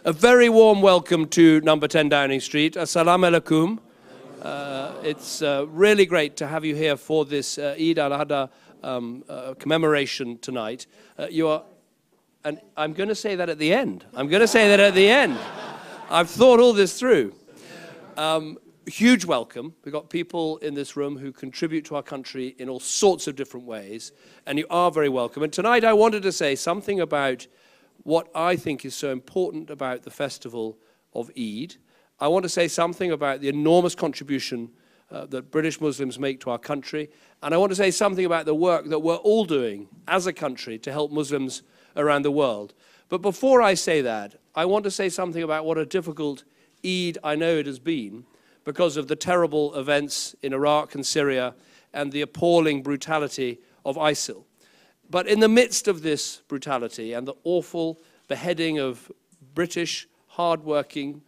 A very warm welcome to number 10 Downing Street. Assalamu alaikum. It's really great to have you here for this Eid al-Adha commemoration tonight. And I'm going to say that at the end. I've thought all this through. Huge welcome. We've got people in this room who contribute to our country in all sorts of different ways, and you are very welcome. And tonight I wanted to say something about what I think is so important about the festival of Eid. I want to say something about the enormous contribution that British Muslims make to our country, and I want to say something about the work that we're all doing as a country to help Muslims around the world. But before I say that, I want to say something about what a difficult Eid I know it has been because of the terrible events in Iraq and Syria and the appalling brutality of ISIL. But in the midst of this brutality and the awful beheading of British, hard-working,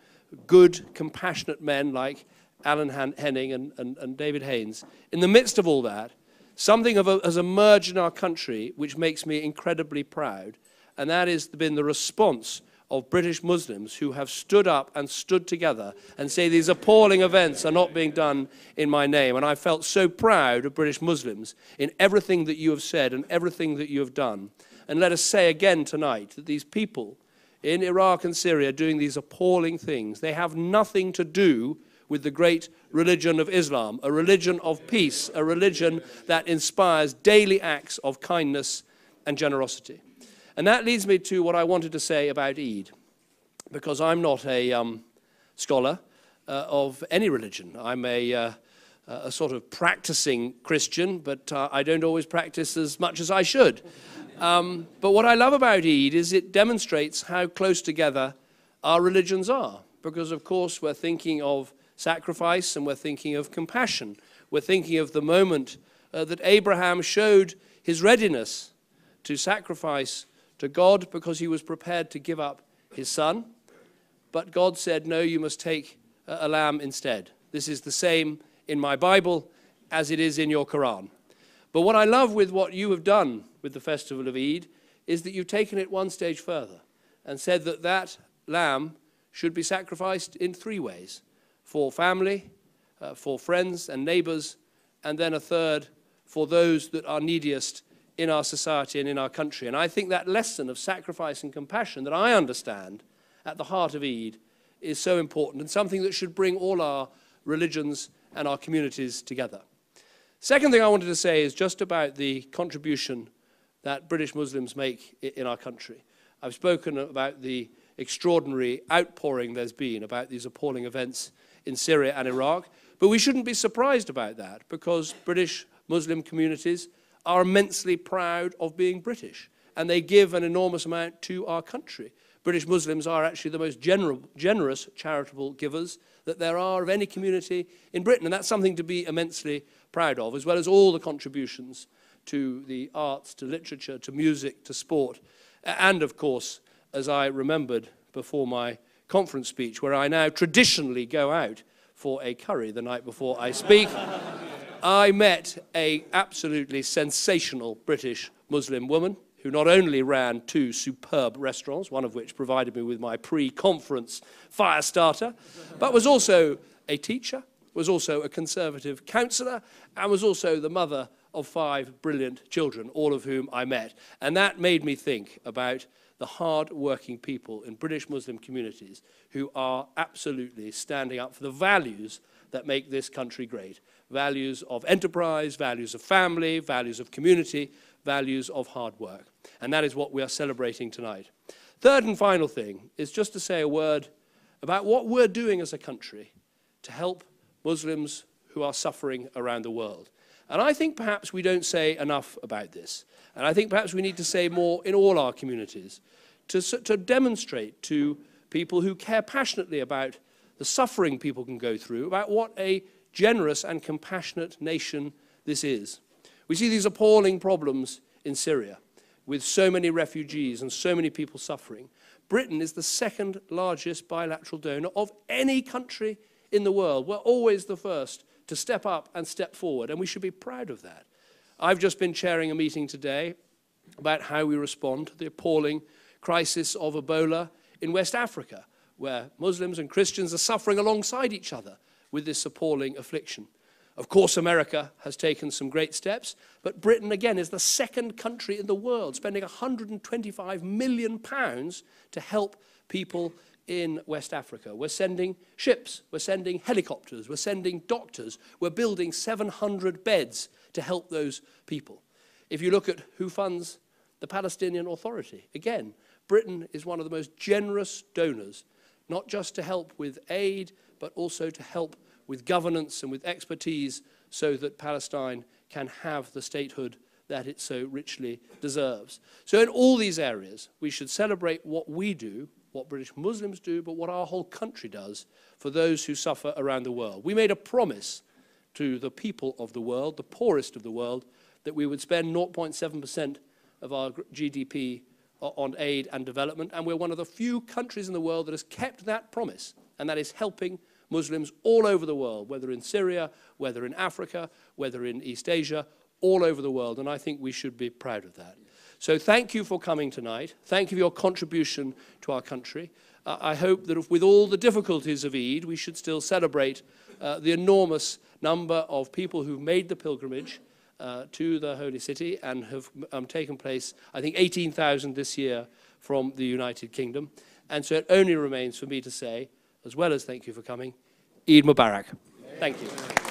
good, compassionate men like Alan Henning and David Haines, in the midst of all that, something has emerged in our country which makes me incredibly proud, and that has been the response of British Muslims who have stood up and stood together and say these appalling events are not being done in my name. And I felt so proud of British Muslims in everything that you have said and everything that you have done. And let us say again tonight that these people in Iraq and Syria doing these appalling things, they have nothing to do with the great religion of Islam, a religion of peace, a religion that inspires daily acts of kindness and generosity. And that leads me to what I wanted to say about Eid, because I'm not a scholar of any religion. I'm a sort of practicing Christian, but I don't always practice as much as I should. But what I love about Eid is it demonstrates how close together our religions are, because of course we're thinking of sacrifice and we're thinking of compassion. We're thinking of the moment that Abraham showed his readiness to sacrifice to God because he was prepared to give up his son. But God said, no, you must take a lamb instead. This is the same in my Bible as it is in your Quran. But what I love with what you have done with the festival of Eid is that you've taken it one stage further and said that that lamb should be sacrificed in three ways: for family, for friends and neighbors, and then a third for those that are neediest in our society and in our country. And I think that lesson of sacrifice and compassion that I understand at the heart of Eid is so important and something that should bring all our religions and our communities together. Second thing I wanted to say is just about the contribution that British Muslims make in our country. I've spoken about the extraordinary outpouring there's been about these appalling events in Syria and Iraq, but we shouldn't be surprised about that because British Muslim communities are immensely proud of being British, and they give an enormous amount to our country. British Muslims are actually the most generous charitable givers that there are of any community in Britain, and that's something to be immensely proud of, as well as all the contributions to the arts, to literature, to music, to sport, and of course, as I remembered before my conference speech, where I now traditionally go out for a curry the night before I speak, I met an absolutely sensational British Muslim woman who not only ran two superb restaurants, one of which provided me with my pre-conference fire starter, but was also a teacher, was also a Conservative councillor, and was also the mother of 5 brilliant children, all of whom I met. And that made me think about the hard-working people in British Muslim communities who are absolutely standing up for the values that make this country great. Values of enterprise, values of family, values of community, values of hard work. And that is what we are celebrating tonight. Third and final thing is just to say a word about what we're doing as a country to help Muslims who are suffering around the world. And I think perhaps we don't say enough about this. And I think perhaps we need to say more in all our communities to demonstrate to people who care passionately about the suffering people can go through, about what a generous and compassionate nation this is. We see these appalling problems in Syria with so many refugees and so many people suffering. Britain is the second largest bilateral donor of any country in the world. We're always the first to step up and step forward, and we should be proud of that. I've just been chairing a meeting today about how we respond to the appalling crisis of Ebola in West Africa. where Muslims and Christians are suffering alongside each other with this appalling affliction. Of course, America has taken some great steps, but Britain, again, is the second country in the world spending £125 million to help people in West Africa. We're sending ships, we're sending helicopters, we're sending doctors, we're building 700 beds to help those people. If you look at who funds the Palestinian Authority, again, Britain is one of the most generous donors, not just to help with aid, but also to help with governance and with expertise so that Palestine can have the statehood that it so richly deserves. So in all these areas, we should celebrate what we do, what British Muslims do, but what our whole country does for those who suffer around the world. We made a promise to the people of the world, the poorest of the world, that we would spend 0.7% of our GDP on aid and development, and we're one of the few countries in the world that has kept that promise, and that is helping Muslims all over the world, whether in Syria, whether in Africa, whether in East Asia, all over the world, and I think we should be proud of that. So thank you for coming tonight. Thank you for your contribution to our country. I hope that with all the difficulties of Eid, we should still celebrate the enormous number of people who've made the pilgrimage to the Holy City and have taken place, I think 18,000 this year from the United Kingdom. And so it only remains for me to say, as well as thank you for coming, Eid Mubarak. Thank you.